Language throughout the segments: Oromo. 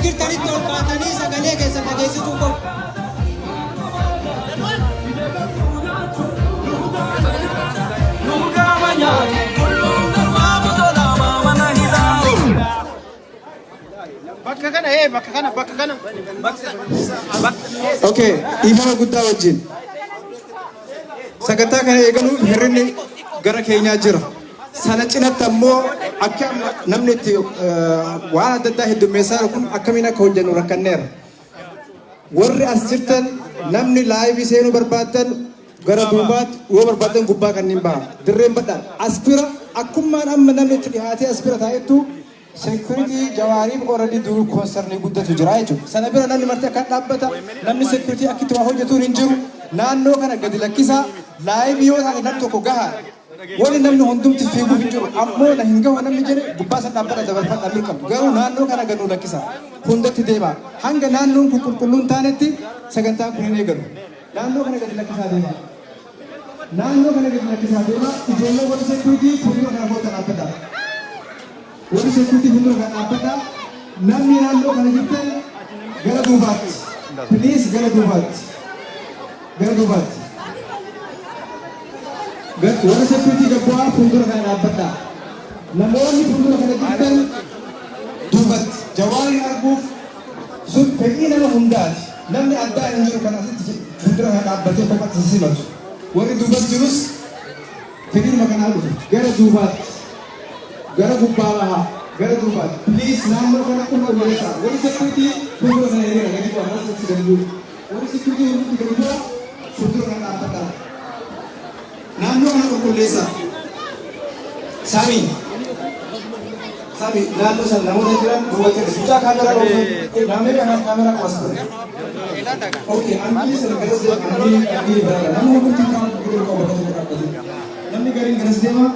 jirtanitti ol baatanii sagalee keessa dhageessituu qabu. Bakka kana. Okay, ifama guddaa wajjin. Sagantaa kana eegaluuf hirrinni gara keenyaa jira. Sana cinatti ammoo akka namni itti waan adda addaa heddummeessaa kun akkamiin akka hojjennu rakkanneera. Warri as jirtan namni laayivii seenuu barbaaddan gara duubaatti yoo barbaaddan gubbaa kanneen baha. Dirreen badhaan aspira akkumaan amma namni itti dhiyaatee aspira taa'ettu security jawaariif already duruu koonsarnii guddatu jira jechuudha. Sana bira namni marti akka dhaabbata namni security akkitti waa hojjetuun hin jiru. Naannoo kana gadi lakkisaa laayivii yoo ta'e namni tokko gahaa. Wani namni hundumti fiiguuf hin jiru. Ammoo na hin gahu namni jedhe gubbaa san dhaabbata dabarfadhaa mirqabu. Garuu naannoo kana gadi lakkisa. Hundatti deema. Hanga naannoon kun qulqulluun taanetti sagantaan kun hin eegalu. Naannoo kana gadi lakkisaa deema. Naannoo kana gadi lakkisaa deema. Ijoollee warri security fuuldura kana goota dhaabbata. Warri security fuuldura kana dhaabbata. Namni naannoo kana jirtan gara duubaatti. Please gara duubaatti. Gara duubaatti. Warra security gabbu'aa fuuldura kana dhaabbata. Namoonni fuuldura kana jirtan duubatti jawaariin arguuf sun fedhii nama hundaati. Namni addaa hin jiru kana asitti fuuldura kana dhaabbatee kophatti simatu. Warri duubatti jirus fedhii nama kanaa dhufe gara duubaatti. Gara gubbaa bahaa. Gara duubaatti. Please naannoo kana qulqulleessaa. Warri security fuuldura kana hiriira gadi bu'aa asitti gadi bu'u. Warri security gadi bu'aa fuuldura kana dhaabbata. Naannoo kana qulqulleessaa. Sami naannoo sana namoota jiran duubatti suucaa kaameraa qabu. Naannoo kana kaameraa qabu asirra. Okay, amni sana garas deema. Amni biraadha. Namni hundi kan gurguru qabu bakka tokko dhaabbatu. Namni gariin garas deema.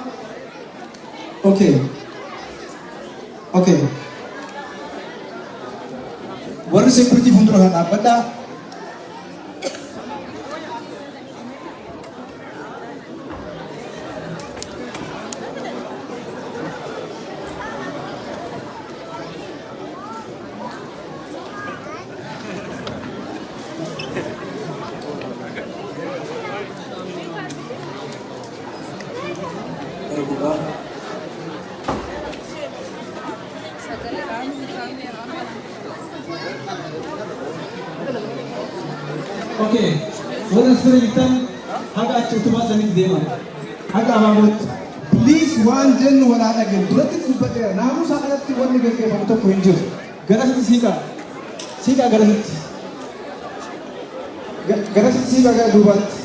Okay. Warri security fuuldura kana dhaabbadhaa. Okay, warra sirriitan haga achi utubaa sanitti deeman. Haga abaabotti. Please waan jennu walaa dhageen duratti dubbateera. Naamusa kanatti wanni gaggeeffamu tokko hin jiru. Garasitti siiqaa. Siiqaa garasitti. Garasitti siiqaa gara duubaatti.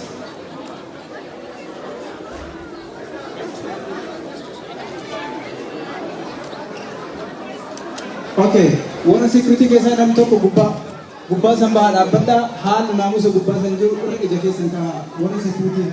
Okay, warra security keessaa namni tokko gubbaa san bahaa dhaabbadhaa haala naamusa gubbaa san jiru irra ija keessan kaa'aa warra security.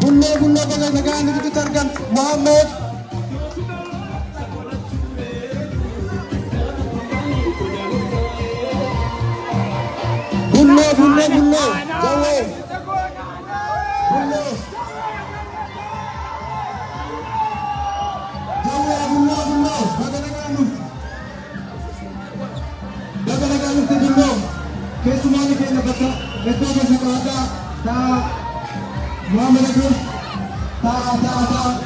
Bulle nagaan nuti targan Muhammad. Bulle jawe. Bulle. Kesumani kena bakka. Betul betul. Ta Muhammad Yusuf. Ta.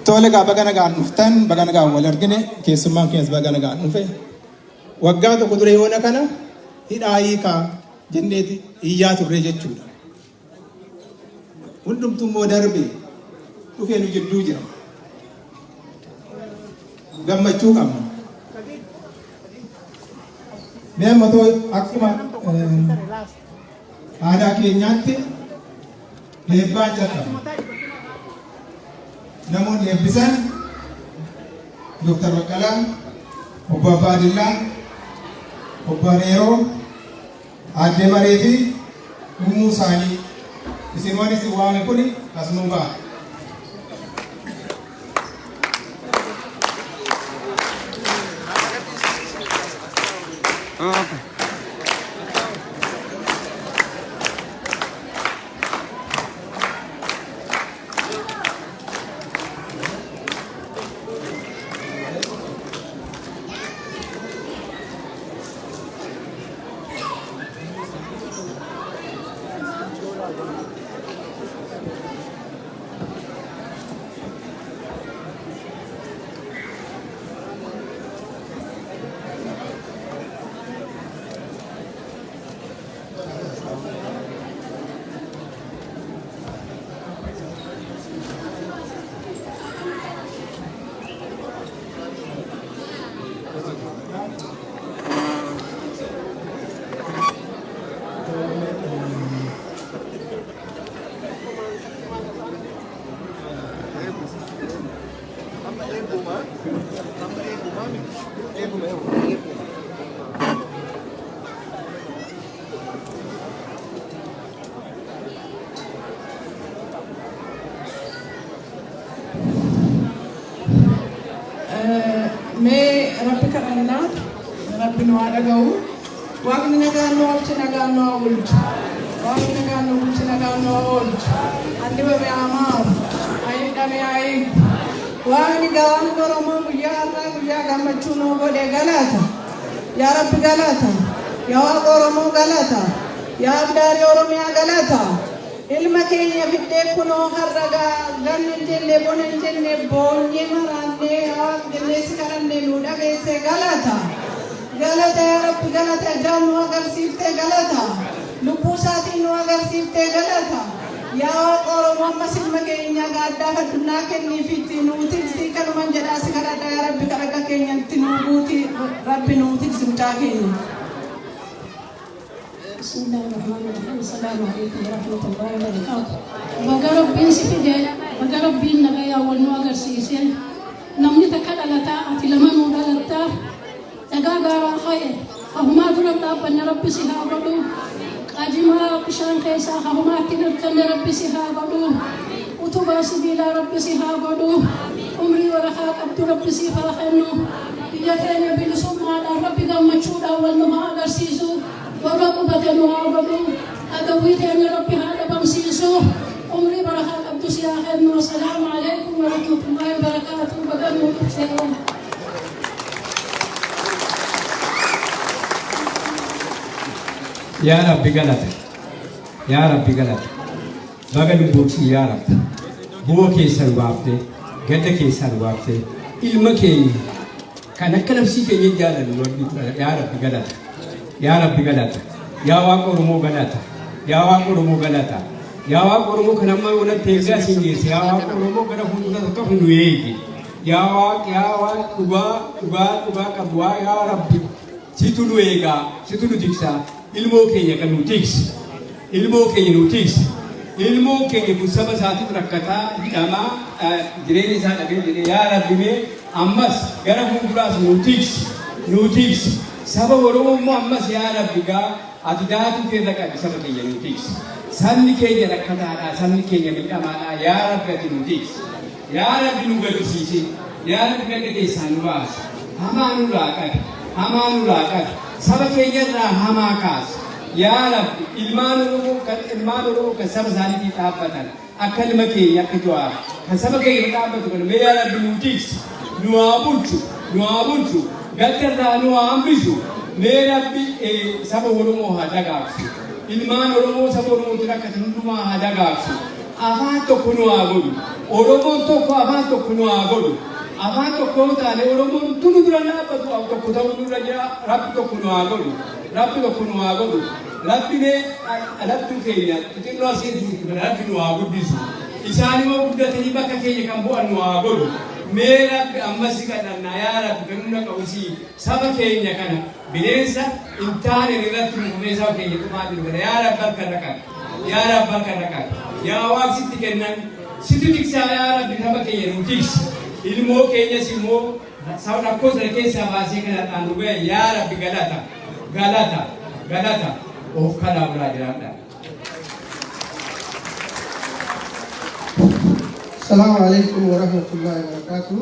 Tole gaa baga nagaan dhuftan baga nagaan wal argine keessummaan keenyas baga nagaan dhufe waggaa tokko dura yoona kana hidhaa hiikaa jenneeti iyyaa turre jechuudha. Hundumtuu immoo darbe dhufee nu jidduu jira. Gammachuu qabna. Mee matoo akkuma aadaa keenyaatti eebbaan jalqaba. Namoonni eebbisan Dr. Baqqalaa, Obbo Abbaadillaa, Obbo Areeroo, Aadde Maree fi dhumuu isaanii isin waan isin waame kuni asuma ba'a. May Rabbi kadhanna Rabbi nu adagahu Waaqni nagaan nu oolche nagaan nu oolchu Waaqni nagaan nu oolche nagaan nu oolchu Andibame amaar ayindame ayib Waaqni gawaan Oromoo guyyaa har'aa guyyaa gammachuu nu godhe galata yaa Rabbi galata yaa Waaqa Oromoo galata yaa Abdaari Oromiyaa galata ilma keenya fiddee kunoo harragaa ganna jenne bona jenne boonye maraanne haa jenne si kadhanne nu dhageesse galata galata yaa Rabbi galata ijaan nu agarsiifte galata lubbuu isaatiin nu agarsiifte galata yaa Waaqa Oromoo ammas ilma keenya gaaddaa addunyaa kenniifitti nuuti si kanuman jedhaa si kadhadha yaa Rabbi kadhaga keenyatti nu guuti Rabbi nuuti si mucaa keenya. بسم الله الرحمن الرحيم السلام عليكم ورحمة الله وبركاته بقرب بين سفيدة بقرب بين نجايا والنوغر سيسين نمني تكلا لتا أتلمن ودلتا تجاجا خير هما درب لا بن ربي سها بدو أجمع بشان كيسا هما تنر كن ربي سها بدو وتبا سبيلا ربي سها بدو عمري ورخا عبد ربي سها خنو يجتني بلسوم على ربي قام مشهور أول ما أقدر سيسو ورب بدنو عربو أدويت أن ربي هذا بمسيسو عمري بركة عبد سياخر والسلام عليكم ورحمة الله وبركاته بدنو بسيرون يا رب قلت يا رب قلت بقى نبوكي يا رب بوكي سلوابتي قدكي سلوابتي المكين كان كلام سيكي يجالا يا رب قلت يا رب قلت يا واق ورمو قلت يا واق ورمو قلت يا واق ورمو كنما ولا تيجا سينجيس يا واق ورمو كنا هندو تكفن ويجي يا واق تبا كبوا يا رب سيتلو إيجا سيتلو تكسا ilmo keenya kan nutis ilmo keenya musaba saati rakkata dama jireenya isaa dhabee jedhee yaa rabbi mee ammas gara fuulduraas nutis saba Oromoo immoo ammas yaa rabbi gaa ati daatu keessa qabi saba keenya nutis sabni keenya rakkataadha sabni keenya miidhamaadha yaa rabbi ati nutis yaa rabbi nu gaddisiisi yaa rabbi gadda keessaa nu baasi hamaa nurraa qabi hamaa nurraa qabi saba keenyarraa hamaa kaasi yaa rabbi ilmaan oromoo kan saba isaaniitii dhaabbatan akka ilma keenya akka Jawaar kan saba keenya dhaabbatu kana mee yaa rabbi nu tiiksi nu haa bulchu gaddarraa nu haa hambisu mee rabbi saba oromoo haa dagaagsu ilmaan oromoo saba oromootiin akka hundumaa haa dagaagsu afaan tokko nu haa godhu oromoon tokko afaan tokko nu haa godhu afaan tokko taane oromoon tunu dura dhaabbatu tokko ta'uu nurra jira rabbi tokko nu haa godhu rabbi tokko nu haa godhu rabbi keenya xixinnoo asiin rabbi nu haa guddisu isaan immoo guddatanii bakka keenya kan bu'an nu haa godhu mee rabbi ammas kadhannaa yaa rabbi kan hunda qabusii saba keenya kana bineensa hin taane irratti mufumee saba keenya tumaa jiru kana yaa rabbi harka raqan yaa rabbi harka raqan yaa waaq sitti kennan situ tiksaa yaa rabbi saba keenya nu tiksi ilmoo keenyas immoo saba rakkoo sana keessaa baasee kanadhaan nu ga'e yaa rabbi galata of kanaa bulaa jiraadha. السلام عليكم ورحمة الله وبركاته.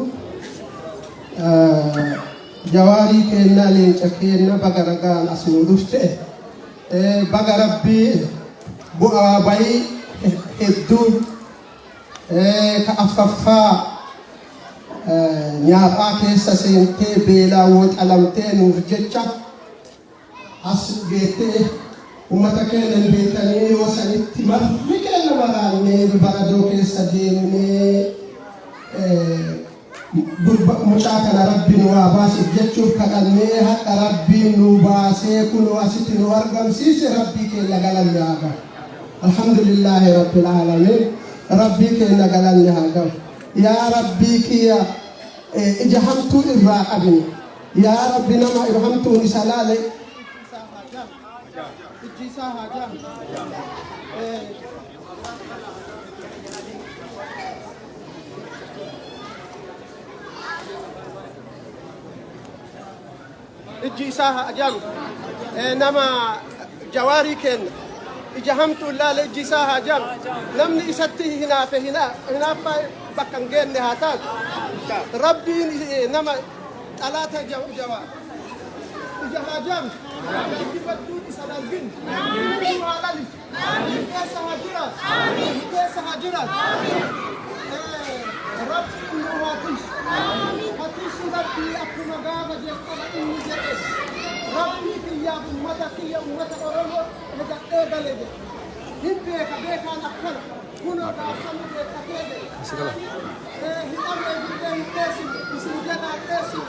جواري كنا لينشكينا بقرقان أسمودوشته بقربي بوابي الدون كأففا نيابا كيسا سينتي بيلا وتعلمتين وفجتشا أسبيتي ومتكين البيتاني وسنتي مكين مراني ببردو كيسا ديني مشاكل ربي نواباس جتشوف كأني حتى ربي نوباسي كنو أسيتي نوارغم سيسي ربي كي لغلن ياغا الحمد لله رب العالمين ربي كي لغلن ياغا يا ربي كي إجهمتو إراقبني يا ربي نما إرحمتو نسلالي إجيساها أجل نما جواري كن إجهمت الله لإجيساها أجل نمني إستيه هنا فهنا بكنجين نهاتات ربي نما ثلاثة جوار إجها جم إجبتون سلالجين وعلالي كيسها جرات كيسها جرات ربي نواتيس هاتيس ربي أكو مغابة جيكونا إني جرس ربي كيا أمتا أورولو هجا إيغالي هم بيكا نكنا كنو دافن بيكا كيدي هدام يجب تيسي بسنجانا تيسي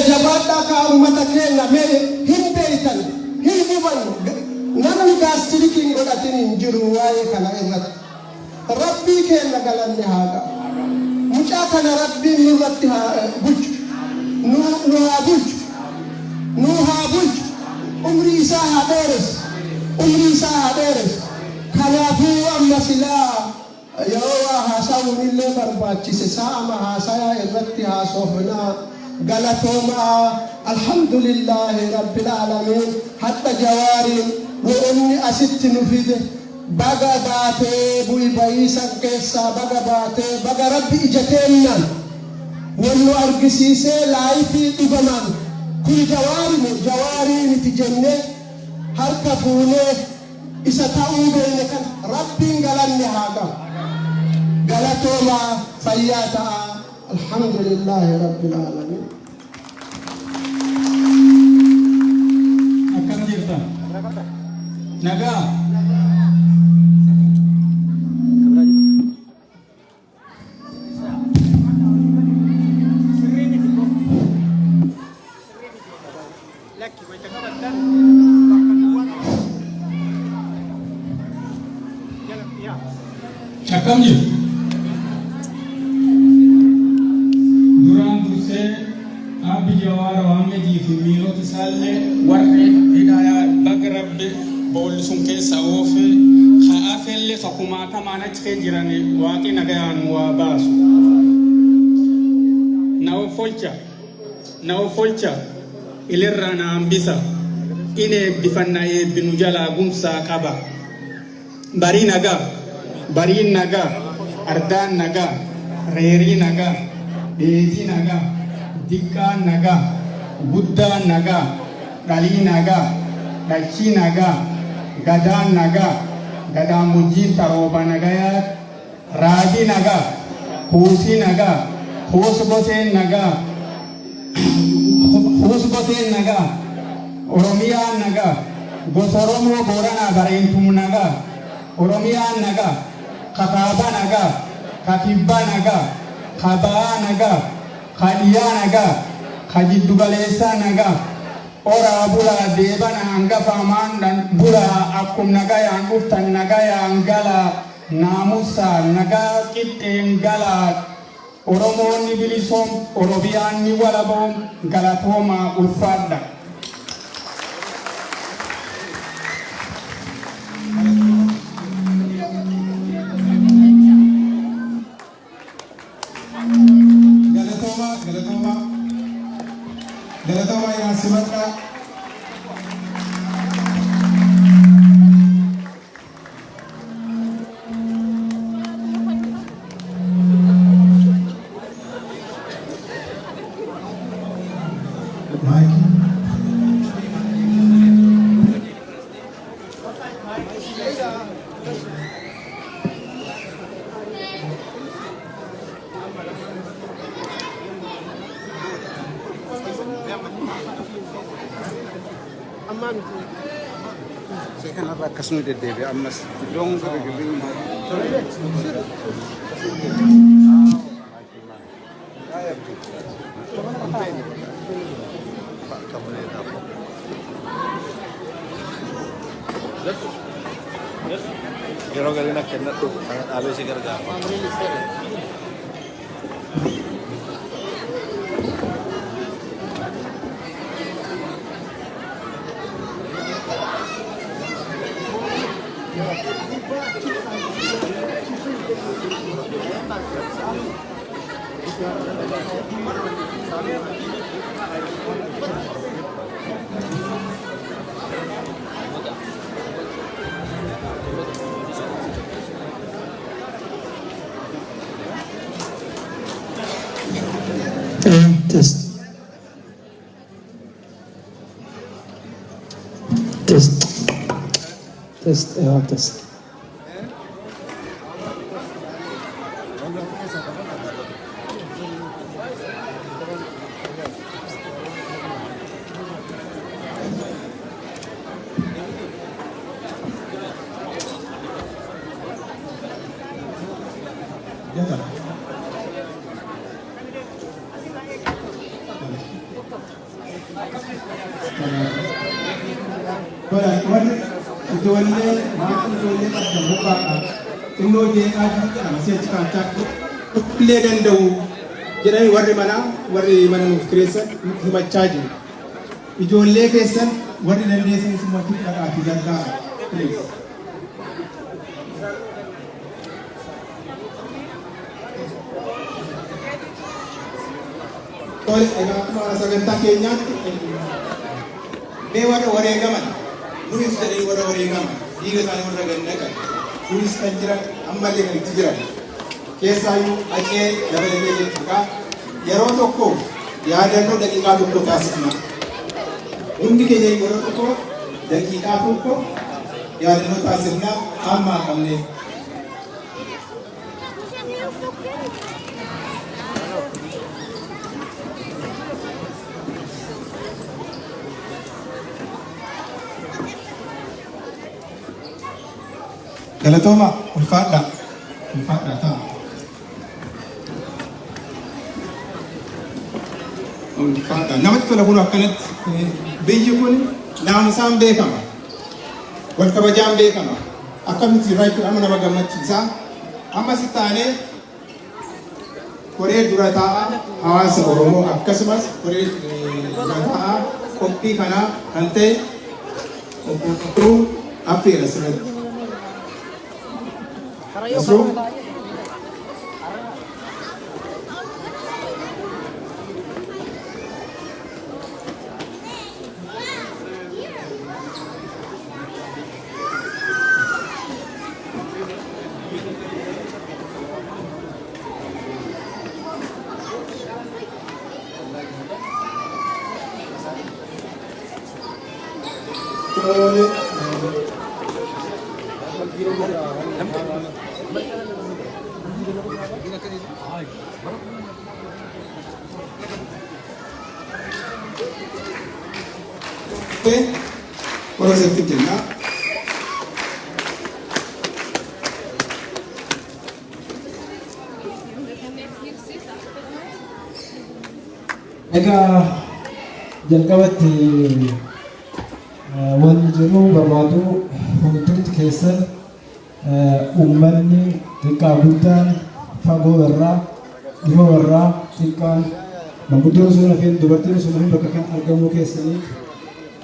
jabaadha ka ummata keenya mee hin beeytan hin hubannu namni gaastirikiin godhatin hin jiru waa'ee kana irratti rabbii keenya galanne haa ga'a mucaa kana rabbiin nurratti haa bulchu nu haa bulchu umrii isaa haa dheeres kanaafuu amma silaa yoo waa haasawuun illee barbaachise saama haasayaa irratti haasofnaa galatooma alhamdulillahi rabbil alamin hatta jawaarin wo'onni asitti nu fide baga baatee bu'i bayiisan keessaa baga baatee baga rabbi ija keennan wannu argisiisee laayifii dhugaman kun jawaariiniti jenne harka fuunee isa ta'uu beekne kan rabbiin galanne haa gahu galatooma fayyaa ta'a alhamdulillahi rabbil alamin. Akkam jirta? Nagaa. Akkam jirta? Duraan Salle warri hidaya bagrabbe bol sun ke sawofe khaafelle khakuma kama na cike jirani waqi nagayan wa basu nawo folcha ilirana ambisa ine bifanna e binujala gumsa kaba bari naga ardan naga reri naga deji naga dikka naga buddha naga dali naga dachi naga gada naga gada mujin taroba naga ya raji naga hosi naga hosboten naga oromia naga gosoromo borana barentum naga oromia naga kakaba naga kakibba naga khabaa naga khadiya naga khajidugalesa naga ora bula debana angafa mandan bula akum naga yang uftan naga yang gala namusa naga kitengala oromon ni bilisom orobian ni walabom galatoma ulfada galatoma yang simatra saya kan ada kasih de debe amas dong gini Kira kira nak kena tu, abis sih kerja. Test. Ijoollee maatii ijoollee qabdan bobbaadha. Xinnoo jeeqaa jiru jedhama seechi kaachaa illee danda'u jedhanii warri mana nuuf kireessan himachaa jiru. Ijoollee keessan warri dandeessan simatti dhaqaa fi gargaara. Egaa akkuma sagantaa keenyaatti mee warra wareegaman nunis jedhanii warra wareegaman dhiiga isaanii warra gannagan nunis kan jiran ammallee kan itti jiran keessaayyuu dhaqee dabalatee jechuudha. Yeroo tokko yaadannoo daqiiqaa tokko taasifna. Hundi keenya yeroo tokko daqiiqaa tokko yaadannoo taasifna amma qabne. Galatoma ulfaadha ta'a. Ulfaadha namatti tola kun akkanatti biyyi kun naamusaan beekama wal kabajaan beekama akkamitti irraa amma nama gammachiisa amma si taanee koree dura taa'aa hawaasa Oromoo akkasumas koree dura taa'aa qophii kanaa kan ta'e obbo affeera sirriitti. Ora se fitina. Ega jalqabatti wanni jiru barbaadu hundumti keessan uummanni xiqqaa guddaan fagoo irraa dhihoo irraa xiqqaan manguddoon sun hafeen dubartiin sun hafeen bakka kan argamuu keessanii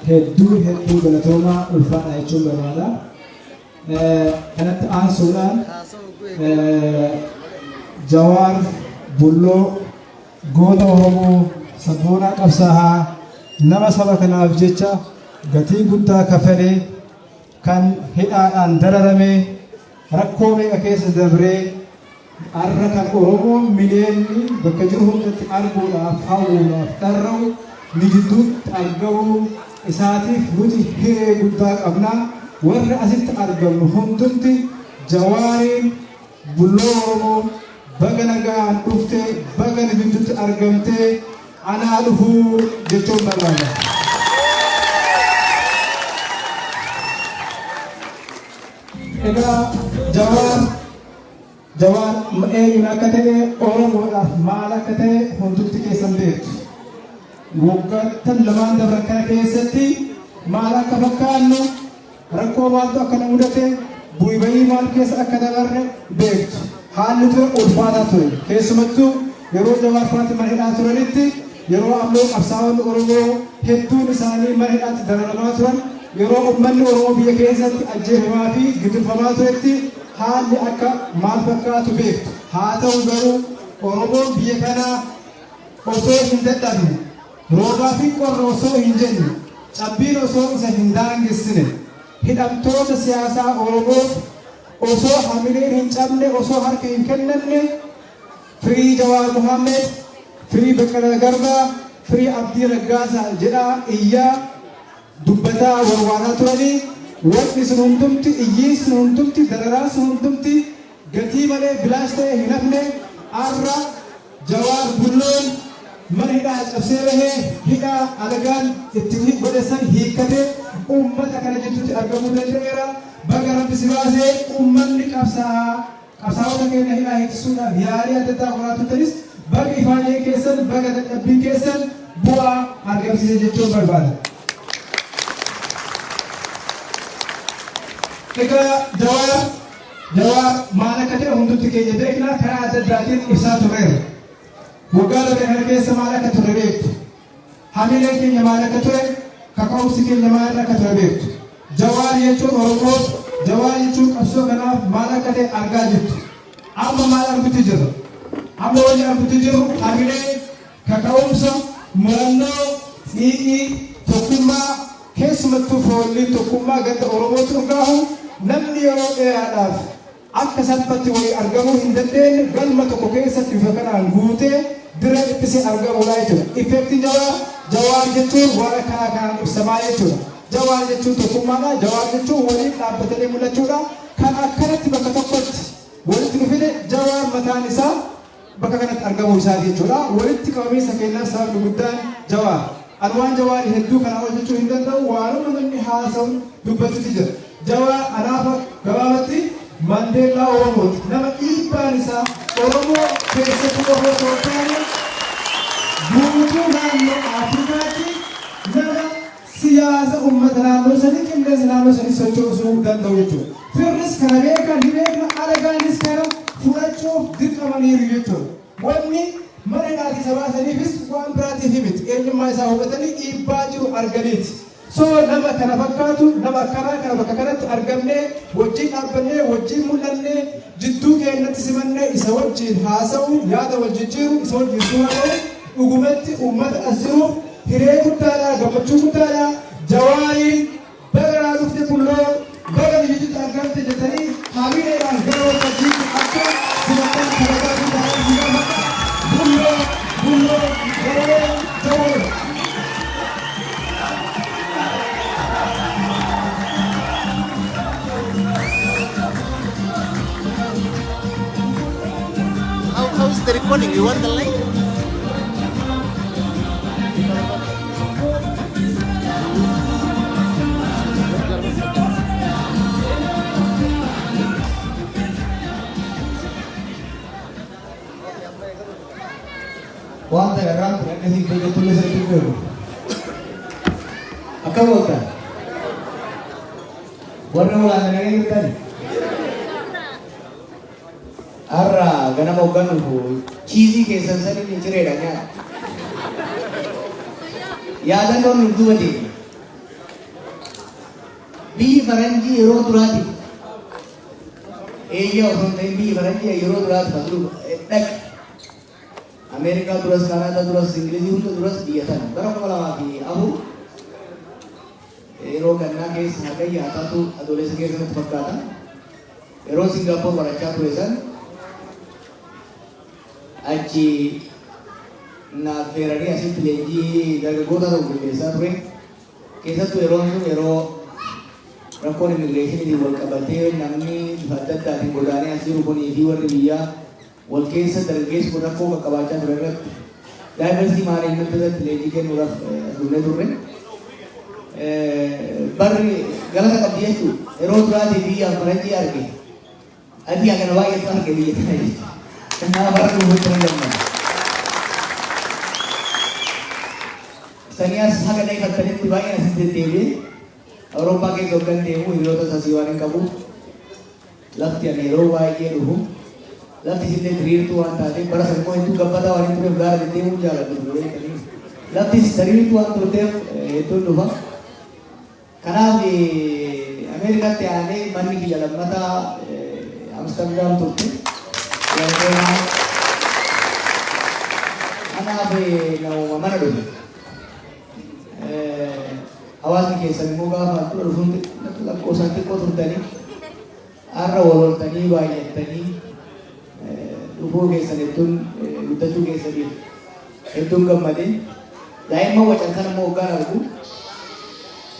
hedduu galatoomaa ulfaadha jechuun barbaada. Kanatti aansuudhaan Jawaar Bulloo goota Oromoo sabboonaa qabsaa'aa nama saba kanaaf jecha gatii guddaa kafalee kan hidhaadhaan dararamee rakkoo meeqa keessa dabree har'a kan Oromoo miliyoonni bakka jiru hundatti arguudhaaf hawwuudhaaf dharra'u ni gidduutti argamu isaatiif nuti hiree guddaa qabna. Warri asitti argamu hundumti Jawaariin Bulloo Oromoo baga nagaan dhuftee baga ni gidduutti argamtee anaa dhufuu jechuun barbaada. Egaa Jawaar eenyuun akka ta'e Oromoodhaaf maal akka ta'e hundumti keessan beektu. Waggoottan lamaan dabran kana keessatti maal akka fakkaannu rakkoo maaltu akka nu mudate bu'ii bayii maal keessa akka dabarre beektu. Haalli ture ulfaataa ture. Keessumattuu yeroo Jawaar Faatti mana hidhaa turanitti yeroo ammoo qabsaa'onni Oromoo hedduun isaanii mana hidhaatti dararamaa turan yeroo uummanni Oromoo biyya keessatti ajjeefamaa fi gidirfamaa turetti haalli akka maal fakkaatu beektu. Haa ta'u garuu Oromoon biyya kanaa osoo hin dadhabne roobaa fi qorra osoo hin jenne cabbiin osoo isa hin daangessine hidhamtoota siyaasaa Oromoo osoo hamileen hin cabne osoo harka hin kennanne firii Jawaar Mohammed, firii Baqqalaa Garbaa, firii Abdii Raggaasaa jedhaa iyyaa dubbataa warwaataa turanii wanti sun hundumti iyyiin sun hundumti dararaa sun hundumti gatii malee bilaash ta'e hin hafne har'a Jawaar Bulloon mana hidhaa cabsee bahee hidhaa alagaan itti godhesan hiikkatee uummata kana jidduutti argamuu danda'eera. Baga rabbi si baasee uummanni qabsaa'ota keenya hidhaa hiiksisuudhaaf yaalii adda addaa qoraa turtanis baga ifaanee keessan baga dadhabbii keessan bu'aa argamsiise jechuun barbaada. Egaa Jawaar maal akka ta'e hundumti keenya beekna karaa adda addaatiin ibsaa turreera. Waggaa darbe kana keessa maal akka ture beektu. Hamileen keenya maal akka ture, kaka'umsi keenya maal akka ture beektu. Jawaar jechuun Oromoo, Jawaar jechuun qabsoo kanaaf maal akka ta'e argaa jirtu. Amma maal argutti jirra? Amma wanni argutti jirru hamilee, kaka'umsa, murannoo, xiiqii, tokkummaa keessumattuu foolii tokkummaa ganda Oromootti urgaahu namni yeroo dheeraadhaaf akka salphatti walii argamuu hin dandeenye galma tokko keessatti bifa kanaan guutee bira ittisee argamuudha jechuudha. Effektiin Jawaar jechuun waan akkanaa kanaan ibsamaa jechuudha. Jawaar jechuun tokkummaadha. Jawaar jechuun waliin dhaabbatanii mul'achuudha. Kan akkanatti bakka tokkotti walitti dhufine Jawaar mataan isaa bakka kanatti argamuu isaati jechuudha. Walitti qabamiinsa keenyaaf sababni guddaan Jawaar. Anwaan Jawaar hedduu kana hojjechuu hin danda'u waanuma namni haasa'u dubbatutti jira. Jawaar anaaf gabaabatti Mandeellaa Oromooti. Nama dhiibbaan isaa Oromoo keessatti qofa osoo hin taane guutuu naannoo Afrikaatti nama siyaasa uummata naannoo sanii qilleensa naannoo sanii sochoosuu danda'u jechuudha. Firris kana beekan ni beekna alagaanis kana fudhachuuf dirqamaniiru jechuudha. Wanni mana hidhaatii sabaa saniifis waan biraatti isaatiif miti eenyummaa isaa hubatanii dhiibbaa jiru arganiiti. So nama kana fakkaatu nama akkanaa kana bakka kanatti argamnee wajjin dhaabbannee wajjin mul'annee jidduu keenyatti simannee isa wajjin haasa'u yaada wal jijjiiru isa wajjin sumadhee dhugumatti uummata as jiru hiree guddaadha gammachuu guddaadha jawaariin baga dhufte kulloo baga biyyitti argamte jettanii hamileedhaan gara wajjin akka simattan kabajaa guddaadhaan sigamata kulloo garee jawaari. How's the recording? You want the link? Wanta garang kasi bagi tulis itu. Apa boleh? Warna ulang lagi tadi. Arra gana mau ganu bu, cheesy ke sensari ni cerai dah ya. Yadan don urdu adi. Bi faranji euro turati. Iya orang bi faranji euro turati pasal tak. Amerika turas Kanada turas Inggris itu turas dia sana. Berapa lama abu euro karena kes harga ya tu adolescent ke sana tempat kata. Euro Singapura beraca tulisan. Aji na Ferrari asli pelagi dari kota tu biasa tu kisah tu ero rakon immigration di world kabate namni badat dari bodane asli ruponi di war dia world kisah dari kes pura ko kabaca berat diversity management tu pelagi ke murah dunia bar galas kabia tu ero berada di yang peranci arke adi akan wajib tu arke dia kenapa baru bertemu? Senior sangat naik katanya tu banyak nanti TV. Eropa ke jogan demo hero tu sasiwan yang kabu. Lafti ane Eropa ye ruhu. Lafti sini teri tu anta ni pada semua itu kepada orang itu benar di demo jalan tu boleh kali. Lafti teri tu anta itu lupa. Karena di Amerika tiada mani di jalan mata Amsterdam tu. Anak apa nak mana dulu? Awal ni kisah muka apa tu orang tu nak kosan tu kotor tadi, arah orang tadi banyak tadi, lupa kisah itu, lupa tu kisah dia, itu gambarnya, dah mau macam mana mau gara aku,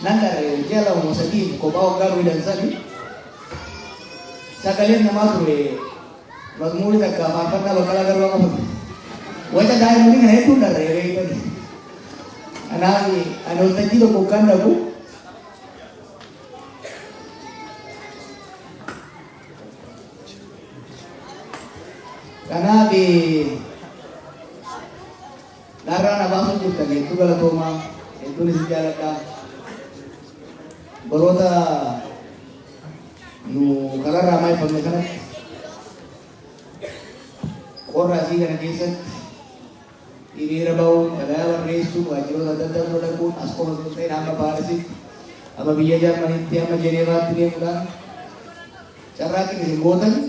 nanda jalan mau sedih, kau bawa gara dan sedih, sekalian nama tu Magmuli tak apa nak bakal agar orang apa? Wajah dah mungkin kan itu dah rewel itu. Anak ni, anak tadi tu bukan aku. Karena di darah nabah tu kan itu kalau toma itu ni sejarah dah. Berota nu kalau ramai pembicaraan. Orang sih kan kisah ini rabau ada orang restu wajib ada orang pun askol tu saya nama parsi apa biaya Jerman itu apa Geneva tu dia bukan cara kita botan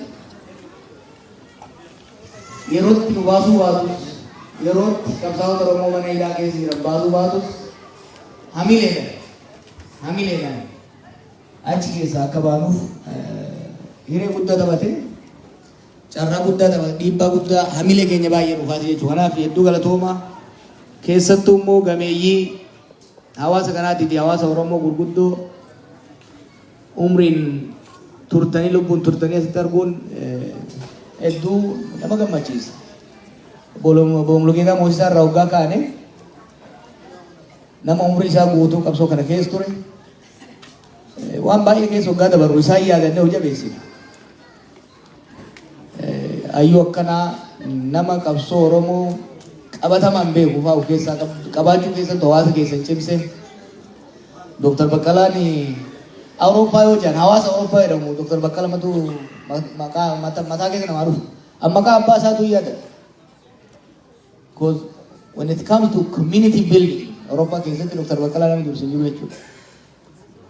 yerot basu yerot kapsau terus mana ilah kesih basu hamile kan aci kisah kabanu ini buddha tabatin Cara guddaa taphata dhiibbaa guddaa hamilee keenya baay'ee dhufaati jechuudha. Kanaaf hedduu galatooma keessattuu immoo gameeyyii hawaasa kanaatiif hawaasa Oromoo gurguddoo umriin turtanii lubbuun turtanii asitti arguun hedduu nama gammachiisa. Boomlugeetaa Moosisaa irraa waggaa kaane nama umrii isaa guutuu qabsoo kana keessa ture waan baay'ee keessa waggaa dabaru isaa yaadannee hojii beeksifna. Ayyuu akkanaa nama qabsoo Oromoo qabatamaan beeku fa'aa keessaa qabaachuu keessatti hawaasa keessan cimse Dr. Baqqalaan Awurooppaa yoo jedhan hawaasa Awurooppaa jedhamu Dr. Baqqala mataa keessa namaa dhufu amma maqaa abbaa isaatu yaada when it comes to community building Europa keessatti Dr. Baqqalaa namni dursin jiru jechuudha.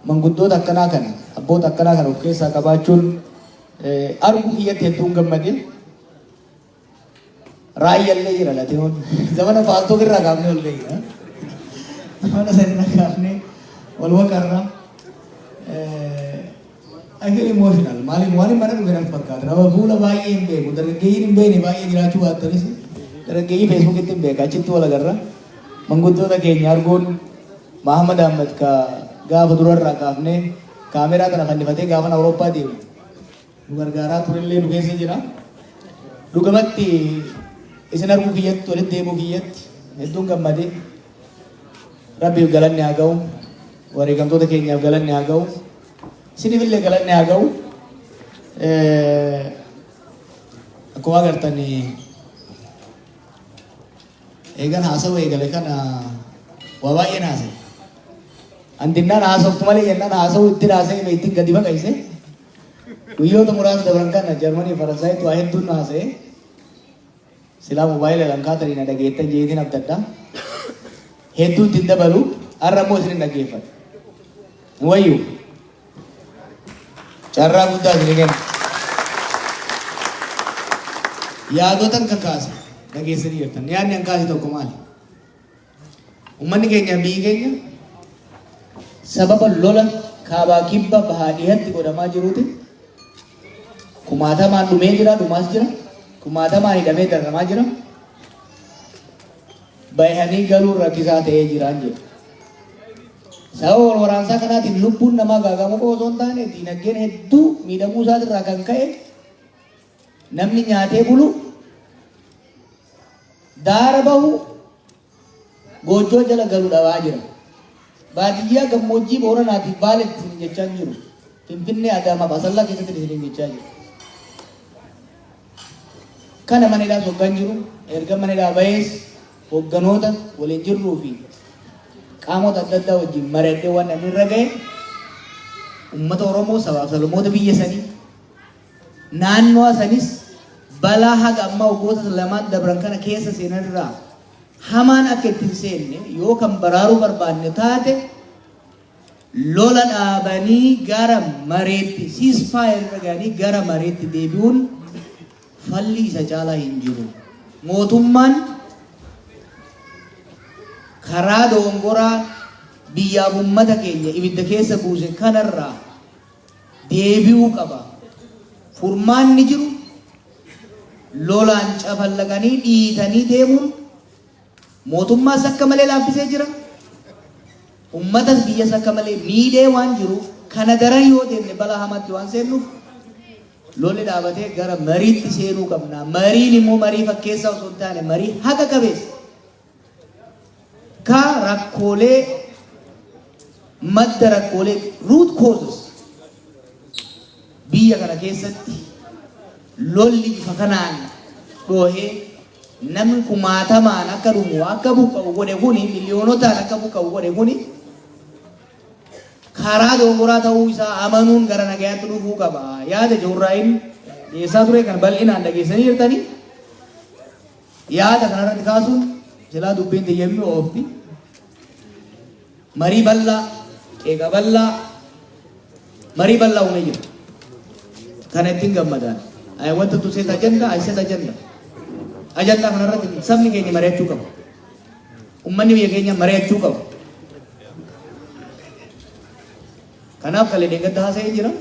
Manguddoota akkanaa kana abboota akkanaa kana of keessaa qabaachuun arguu kiyyatti hedduun gammadee raayyallee jira lateewwan zamana faaltoo irraa kaafnee ol gahira zamana sanirra kaafnee wal waqarra I feel emotional. Maaliif waan mana dhufe natti fakkaata. Nama fuula baay'ee hin beeku. Dargaggeeyyiin hin beekne baay'ee jiraachuu baattanis dargaggeeyyii feesbuukitti hin beeka. Achitti wal agarra. Manguddoota keenya arguun Mahamad Ahmad ka gaafa durarraa kaafnee kaameraa kana fannifatee gaafa Awurooppaa deemu. Nu gargaaraa turellee nu keessa jira. Dhugumatti isin arguu kiyyatti walitti deemuu kiyyatti hedduun gammadee Rabbiif galanni haa ga'u. Wareegamtoota keenyaaf galanni haa ga'u. Sinifillee galanni haa ga'u. Akkuma agartan eegan haasawaa eegale kana waa baay'een haasa'e. Andinnaan haasoftu malee jennaan haasawuu ittiin haasa'e ittiin gadi baqayse. Guyyoota muraasa dabran kana Jarmanii Faransaayit waa hedduun haasa'e. Silaa moobaayila lankaatanii na dhageettan jeetiin abdaddaa. Hedduu ittiin dabalu har'a immoo isin hin dhaggeeffatu. Wayyuu. Carraa guddaa isin kenna. Yaadotan kakaasa dhageessanii jirtan. Yaadni an kaase tokko maali? Uummanni keenya biyyi keenya sababa lola kaabaa kibba bahaa dhihatti godhamaa jiruuti. Kumaatamaan dhumee jira, dhumaas jira. Kumaatamaan hidhamee darramaa jira. Bayhanii galuun rakkisaa ta'ee jiraan jedhu. Sababa wal waraansaa kanaatiin lubbuun namaa gaagamu qofaa osoo hin taane diinagdeen hedduu miidhamuu isaatirraa kan ka'e namni nyaatee bulu daara bahu goojjoo jala galu dhabaa jira. Baadiyyaa gammoojjii Booranaatiif Baaleetti isin jechaa jiru. Finfinnee Adaamaa Basallaa keessatti isin jechaa jiru. Kana mana hidhaa hoggan jiru erga mana hidhaa bahees hogganoota waliin jirruu fi qaamota adda addaa wajjin mari'adhee waan namni irra ga'e uummata Oromoo sabaaf sablammoota biyya sanii naannoo sanis balaa haga ammaa waggoota lamaan dabran kana keessa seenan irraa hamaan akka ittiin seenne yoo kan baraaruu barbaanne taate lola dhaabanii gara mareetti ceasefire irra ga'anii gara mareetti deebi'uun falli isa caalaa hin jiru. Mootummaan karaa doongoraa biyyaaf uummata keenya ibidda keessa buuse kanarraa deebi'uu qaba. Furmaanni jiru lolaan cafallaqanii dhiitanii deemuun mootummaas akka malee laaffisee jira. Uummatas biyyas akka malee miidhee waan jiru kana daran yoo deemne balaa hamaatti waan seennuuf lolli dhaabatee gara mariitti seenuu qabna. Mariin immoo marii fakkeessaa osoo hin taane marii haqa qabeessa. Ka rakkoolee madda rakkoolee root causes biyya kana keessatti lolli bifa kanaan dhoohee namni kumaatamaan akka dhumu akka buqqa'u godhe kuni miliyoonotaan akka buqqa'u godhe kuni karaa doongoraa ta'uu isaa amanuun gara nagayaatti dhufuu qaba. Yaada Joorraayin dhiyeessaa ture kan bal'inaan dhageessanii jirtanii yaada kanarratti kaasuun silaa dubbiin xiyyeeffii oofti. Marii bal'aa, qeeqa bal'aa, marii bal'aa uumee jira. Kana ittiin gammadaan. I wanted to set agenda, I set agenda. Agenda kanarratti sabni keenya mari'achuu qabu. Uummanni biyya keenya mari'achuu qabu. Kanaaf kalee deeggarsa haasa'ee jira.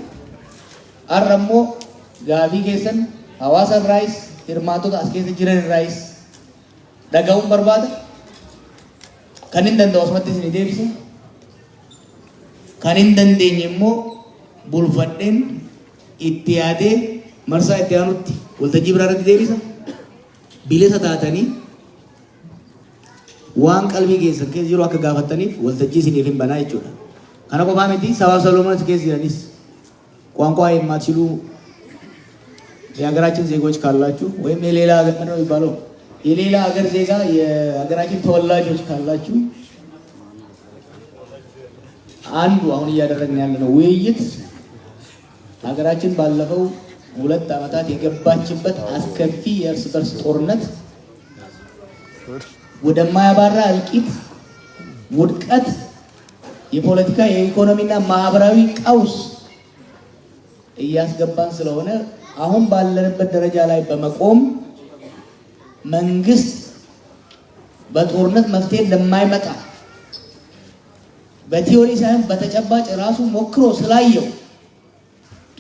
Har'a immoo gaafii keessan hawaasa irraayis hirmaattota as keessa jiran irraayis dhaga'uun barbaada. Kan hin danda'u asumatti isin deebise. Kan hin dandeenye immoo bulfadheen itti yaadee marsaa itti aanutti waltajjii biraa irratti deebisa. Bilisa taatanii waan qalbii keessan keessa jiru akka gaafattaniif waltajjii isiniif hin banaa jechuudha. Kana qofaa miti sabaaf sablammoota keessa jiranis ቋንቋ የማትችሉ የሀገራችን ዜጎች ካላችሁ ወይም የሌላ ሀገር ነው የሚባለው የሌላ ሀገር ዜጋ የሀገራችን ተወላጆች ካላችሁ አንዱ አሁን እያደረግን ያለነው ውይይት ሀገራችን ባለፈው 2 ዓመታት የገባችበት አስከፊ የእርስ በርስ ጦርነት ወደማያባራ እልቂት፣ ውድቀት፣ የፖለቲካ የኢኮኖሚና ማህበራዊ ቀውስ እያስገባን ስለሆነ አሁን ባለንበት ደረጃ ላይ በመቆም መንግስት በጦርነት መፍትሄ እንደማይመጣ በቲዮሪ ሳይሆን በተጨባጭ ራሱ ሞክሮ ስላየው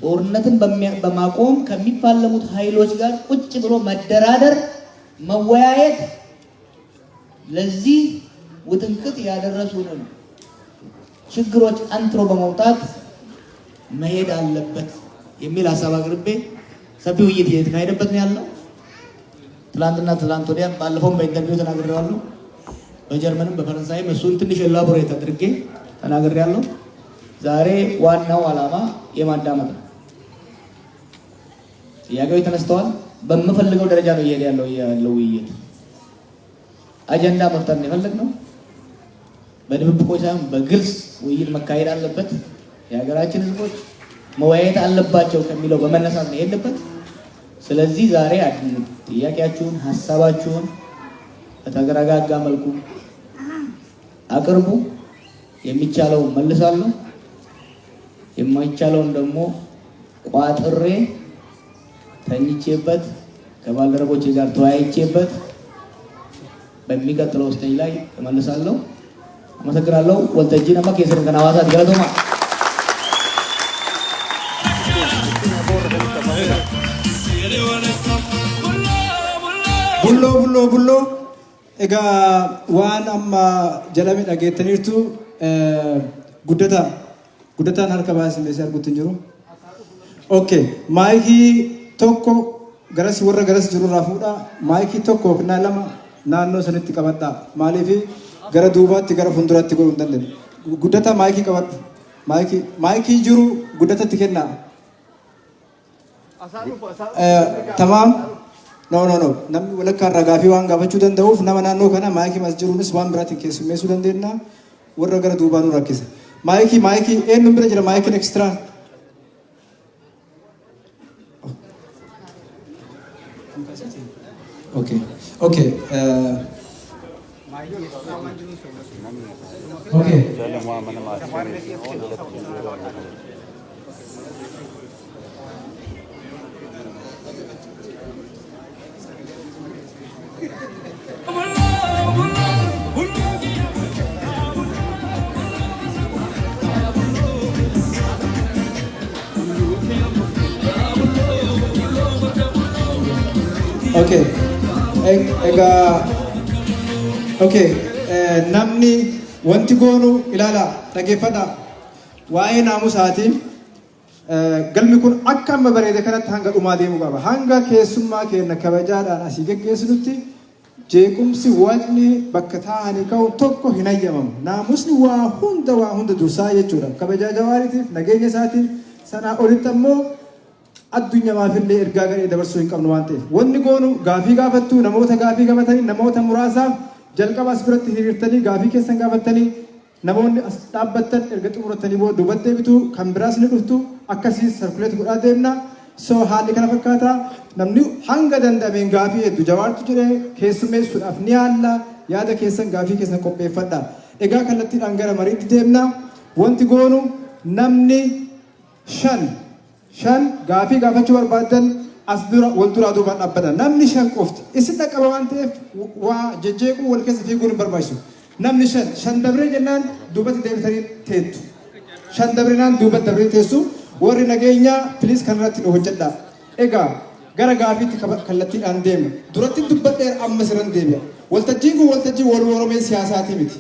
ጦርነትን በማቆም ከሚፋለሙት ኃይሎች ጋር ቁጭ ብሎ መደራደር፣ መወያየት ለዚህ ውጥንቅጥ ያደረሱንን ችግሮች አንትሮ በመውጣት መሄድ አለበት የሚል ሀሳብ አቅርቤ ሰፊ ውይይት እየተካሄደበት ነው ያለው። ትላንትና ትላንት ወዲያ ባለፈውም በኢንተርቪው ተናግሬያለሁ። በጀርመንም በፈረንሳይም እሱን ትንሽ ኤላቦሬት አድርጌ ተናግሬያለሁ። ዛሬ ዋናው ዓላማ የማዳመጥ ነው። ጥያቄዎች ተነስተዋል። በምፈልገው ደረጃ ነው እየሄደ ያለው ውይይት። አጀንዳ መፍጠር ነው የፈለግነው። በድብብቆች ሳይሆን በግልጽ ውይይት መካሄድ አለበት። የሀገራችን ህዝቦች መወያየት አለባቸው ከሚለው በመነሳት ነው የሄደበት። ስለዚህ ዛሬ ጥያቄያችሁን፣ ሀሳባችሁን በተረጋጋ መልኩ አቅርቡ። የሚቻለው መልሳለሁ፣ የማይቻለውን ደግሞ ቋጥሬ ተኝቼበት ከባልደረቦቼ ጋር ተወያይቼበት በሚቀጥለው ስቴጅ ላይ እመልሳለሁ። አመሰግናለሁ። ወልተጂ ነማ ከሰን ከናዋሳ ገለቶማ ቡሎ ኤጋ ዋን አማ ጀለሚ dhageettaniirtu guddataan harka baasee arguutti jiru. Okay, maayikii tokko garas warra garas jiru irraa fuudha. Maayikii tokko kennaa lama naannoo sanitti qabadhaa. Maaliif gara duubaatti gara fuulduraatti godhuu hin dandeenye. Guddataa maayikii qabadha. Maayikii jiru guddatatti kennaa. Tamaam. No. Namni walakkaa irraa gaafii waan gaafachuu danda'uuf nama naannoo kana maayikii mas jiruunis waan biraatiin keessummeessuu dandeenya. Warra gara duubaa nu rakkisa. Maayikii eenyuun bira jira maayikiin ekstiraa. Okay. Okay. Okay. Okay. Namni wanti goonu ilaala dhageeffadha. Waa'ee naamusaatiin galmi kun akka amma bareede kanatti hanga dhumaa deemuu qaba. Hanga keessummaa keenya kabajaadhaan asii geggeessinutti jeequmsi wanni bakka taa'anii ka'u tokko hin hayyamamu. Naamusni waa hunda dursaa jechuudha. Kabajaa Jawaariitiif nageenya isaatiif sanaa olitti ammoo addunyaafillee ergaa gadhee dabarsuu hin qabnu waan ta'eef. Wanni goonu gaafii gaafattu namoota gaafii gaafatanii namoota muraasaaf jalqaba as biratti hiriirtanii gaafii keessan gaafattanii namoonni as dhaabbattan erga xumuratanii booda duubattee bitu kan biraas ni dhuftu akkasii sarkuleetti godhaa deemna. So haalli kana fakkaata namni hanga danda'ameen gaafii hedduu Jawaartu jedhee keessummeessuudhaaf ni haalla yaada keessan gaafii keessan qopheeffadha. Egaa kallattiidhaan gara mariitti deemna. Wanti goonu namni shan gaafii gaafachuu barbaadan as dura wal duraa duubaan dhaabbata. Namni shan qofti isin dhaqqaba waan ta'eef waa jejjeequu wal keessa fiiguun hin barbaachisu. Namni shan dabree jennaan duubatti deebitanii teettu. Shan dabrinaan duubatti dabree teessu. Warri nageenyaa piliis kanarratti nu hojjedha. Egaa gara gaafiitti kallattiidhaan deema. Duratti dubbadheer amma siran deebi'a. Waltajjiin kun waltajjii wal mormee siyaasaatii miti.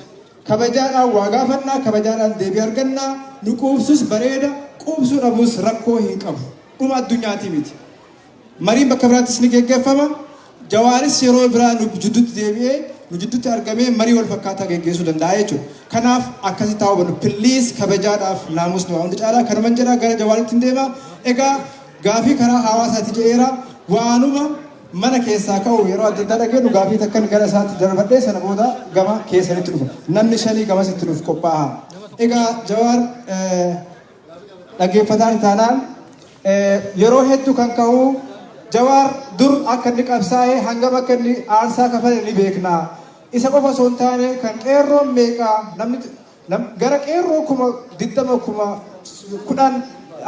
Kabajaadhaan waa gaafannaa, kabajaadhaan deebii argannaa, nu quubsus bareeda, quubsuu dhabuus rakkoo hin qabu. Dhuma addunyaatii miti. Mariin bakka biraattis ni geggeeffama. Jawaaris yeroo biraa nu jidduutti deebi'ee nu jidduutti argamee marii wal fakkaataa geggeessuu danda'a jechuudha. Kanaaf akkasitti haa hubannu. Piliis kabajaadhaaf naamusni waa hundi caalaa kanuman jedha gara Jawaaritti hin deema. Egaa gaafii karaa hawaasaatti jedheera waanuma mana keessaa ka'u yeroo adda addaa dhageenyu gaafii takkan gara isaatti darbadhee sana booda gama keessanitti dhufa. Namni shanii gamasitti nuuf qophaa'a. Egaa Jawaar dhaggeeffataan taanaan yeroo hedduu kan ka'u Jawaar dur akka inni qabsaa'ee hangam akka inni aarsaa kafale ni beekna. isa qofa osoo hin taane kan qeerroon meeqaa namni gara qeerroo kuma 20 kuma 10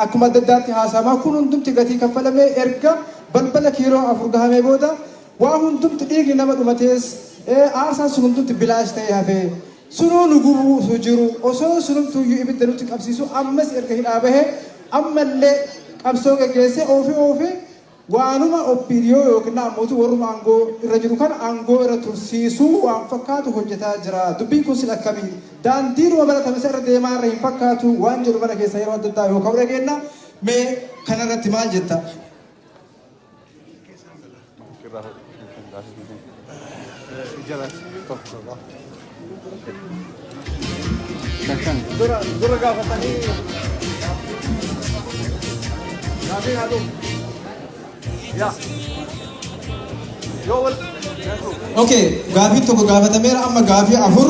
akkuma adda addaatti haasamaa kun hundumti gatii kaffalamee erga balbala kiiloo 4 gahamee booda waa hundumti dhiigni nama dhumatees aarsaan sun hundumti bilaash ta'ee hafee sunuu nu gubuu jiru osoo sunumtu ibidda nutti qabsiisu ammas erga hidhaa bahee ammallee qabsoo gaggeessee ofii waanuma oppiidiyoo yookiin ammootu warruma aangoo irra jiru kan aangoo irra tursiisuu waan fakkaatu hojjetaa jira. Dubbiin kun sila akkamii daandiinuma baratame irra deemaa irra hin fakkaatu waan jedhu mana keessa yeroo adda addaa yoo ka'u dhageenya mee kanarratti maal jetta? Dura gaafatanii Okay, gaafii tokko gaafatameera amma gaafii afur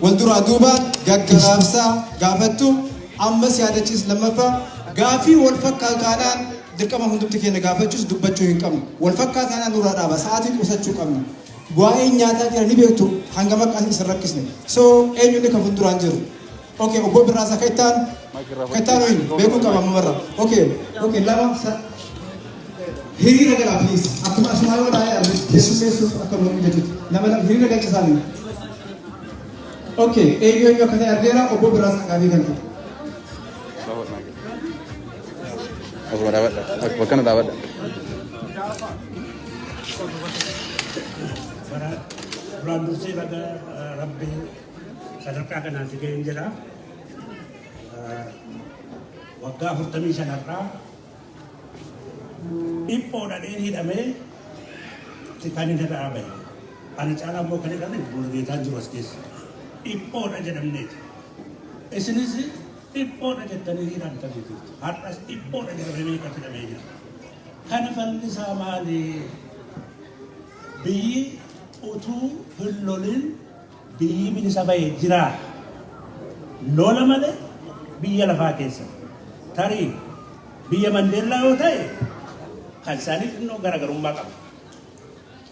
wal duraa duubaan gaggaraabsaa gaafattu ammas yaadachiis lammaffaa gaafii wal fakkaataanaan dirqama hundumti keenya gaafachuus dubbachuu hin qabnu wal fakkaataanaan nurraa dhaaba sa'aatii qusachuu qabna waa'ee nyaataa jira ni beektu hanga maqaan isin rakkisne so eenyuun kan fuulduraan jiru okay obbo Birraasa Kaitaan hoyin beekuu qaba mamarra okay lama hiriira galaa please akkuma asumaa yoo dhaa'ee keessummeessuuf akka loomii jechuuti nama lama hiriira galchisaanii okay eenyu akka ta'e argeera obbo Birraasa gaafii kan ta'e bakka dhaabadha. Duraan dursee baga rabbii sadarkaa kanaatti ga'een jedha. Waggaa 45 irraa dhiphoodhaan hidhamee kan inni dhaabe. Ana caalaa immoo kan hidhame Mulugeetaan jiru as keessa. Dhiphoodha jedhamneeti. Isinis dhiphoodha jettanii hidhamtanii jirtu. Har'as dhiphoodha jedhamee meeqatu hidhamee jira. Kana fallisaa maali? Biyyi utuu hin lolin biyyi bilisa bahee jira. Lola malee biyya lafaa keessa. Tarii biyya Mandeellaa yoo ta'e kan isaaniif innoo garaagarummaa qaba.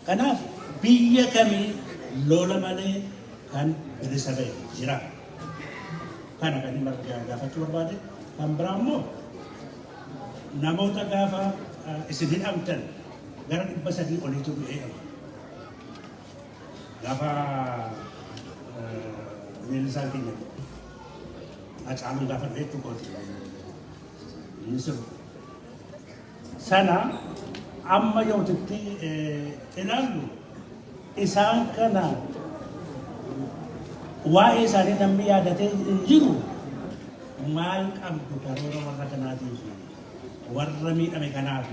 Kanaaf biyya kamii lola malee kan bilisa bahee jira. Kana kan inni gaafachuu barbaade. Kan biraa immoo namoota gaafa isin hidhamtan gara 300 oliitu du'ee gaafa weellisaan keenya Hacaaluun gaafa beektu kooti inni sirru sana amma yootitti ilaallu isaan kana waa'ee isaanii namni yaadatee hin jiru maal qabdu karoora warra kanaatiif warra miidhame kanaaf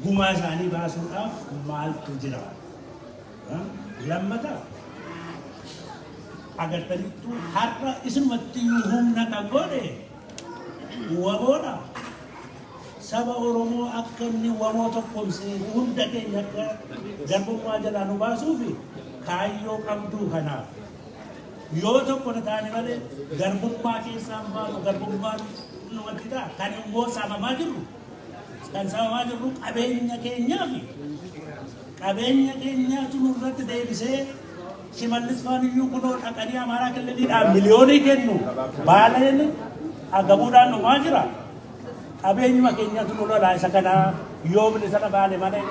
gumaa isaanii baasuudhaaf maaltu jira? Lammata agartaniittu har'a isinumatti humna kan godhe waboodha. Saba Oromoo akka inni waboo tokkomsee hunda keenya akka garbummaa jalaa nu baasuufi kaayyoo qabduu kanaaf yoo tokko na taane malee garbummaa keessaan baanu garbummaan numatti ta'a. Kan immoo saamamaa jirru kan saamamaa jirru qabeenya keenyaafi qabeenya keenyaatu nurratti deebisee Shimallis Faaniyyuu kunoo dhaqanii Amaaraa Kililiidhaan miliyoonii kennu baaleen agabuudhaan dhumaa jira. Qabeenyuma keenyatu nu lolaa isa kanaa yoo bilisa baale malee.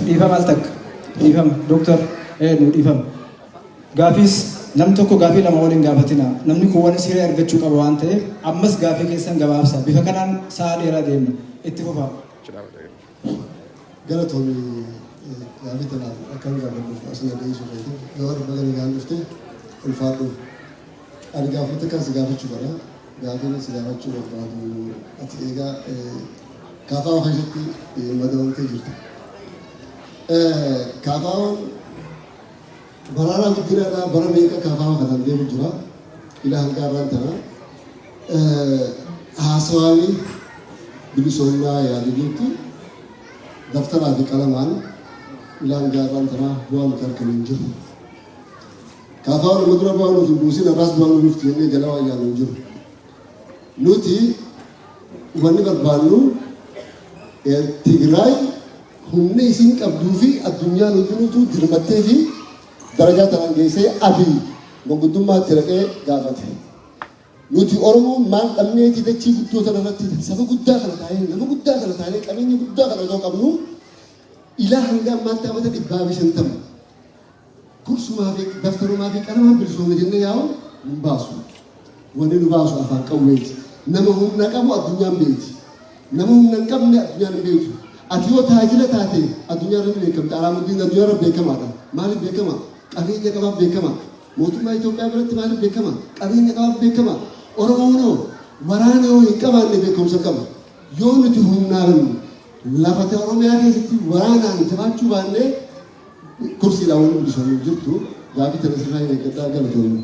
Dhiifama al takka dhiifama Dooktar nu dhiifama gaafis namni tokko gaafii lama waliin gaafatina namni kun waan siree argachuu qaba waan ta'eef ammas gaafii keessan gabaabsa bifa kanaan sa'a dheeraa deemna itti fufaa. Galatoomii gaafii tanaaf akka nu gaafannuuf asuma dhiyeessuu feete yoo arba gadi gaan dhufte ulfaadhu ani gaafota kan si gaafachuu bara gaafiin si gaafachuu barbaadu ati eegaa kaafaa keessatti madalamtee jirti. Kaafaan baraaraan guddinaadhaa bara meeqa kaafaa kanan deemu jira ila hanqaarraan tana haasawaanii bilisoomaa yaadaniitti daftaraa fi qalamaan ila hanqaarraan tana bu'aa nuti argamu jiru. Kaafaa Oromoo dura bu'aa nuti buusin arraas bu'aa nuti jennee jala waan yaanu jiru. Nuti wanni barbaannu Tigraay humna isin qabduu fi addunyaan hundinuutu dirmattee fi darajaa tanaan geessee Abiy manguddummaatti dhaqee gaafate. Nuti Oromoo maal dhabneeti dachii guddoo kana irratti saba guddaa kana taa'ee nama guddaa kana taa'ee qabeenya guddaa kana otoo qabnu ilaa hanga ammaatti amata 150 kursumaa fi daftarumaa fi qalamaan bilisoome jennee yaa'u hin baasu. Wanni nu baasu afaan qawweeti. Nama humna qabu addunyaan beeti. Nama humna hin qabne addunyaan hin beeku. Ati yoo taajila taate addunyaan irratti beekamta. Alaamuddin addunyaa irratti beekamaadha. Maaliif beekama? Qabeenya qabaaf beekama. Mootummaa Itoophiyaa biratti maaliif beekama? Qabeenya qabaaf beekama. Oromoon waraana yoo hin qabaanne beekumsa qaba. Yoo nuti humnaan lafata Oromiyaa keessatti waraanaan jabaachuu baanne kursiidhaan waliin bilisoomuu jirtu gaafii taasisaa hin eeggataa galatoomne.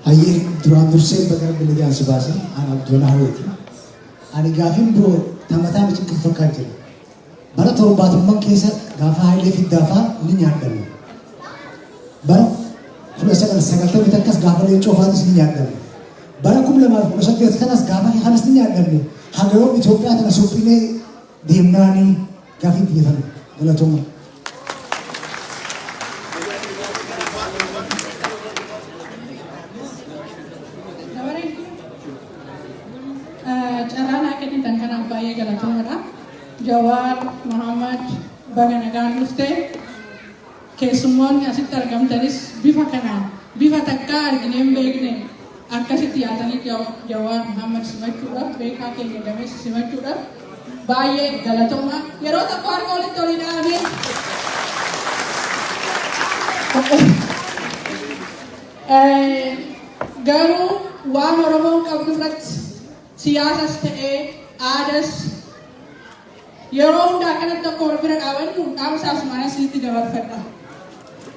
Hayyee duraan dursee bakka bilisaan si baase ani Abdullaa Haweeti. Ani gaafin biroo tamataa miti fakkaa jira. Bara 70 keessa gaafa Hayilee Fiddaafaa ni nyaadhamu. Bara 1990 akkas gaafa Leencoo Faatis ni nyaadhamu. Bara 2018 kanas gaafa Hanas ni nyaadhamu. Haga yoo Itoophiyaa tana suphinee deemnaanii gaafii xiyyeeffatan galatooma. Jawar Muhammad Baganagan Lufte keessummoonni asitti argamtanis bifa kanaan bifa takkaa argineen beekne akkasitti yaatanii Jawar Muhammad simachuudhaaf beekaa keenya gameessa simachuudhaaf baay'ee galatooma. Yeroo tokko harka walitti olii dhaabee garuu waan Oromoon qabdu irratti siyaasas ta'ee aadas yeroo hundaa kanatti akka wal bira dhaabannu dhaamsaas mana sitti dabarfadha.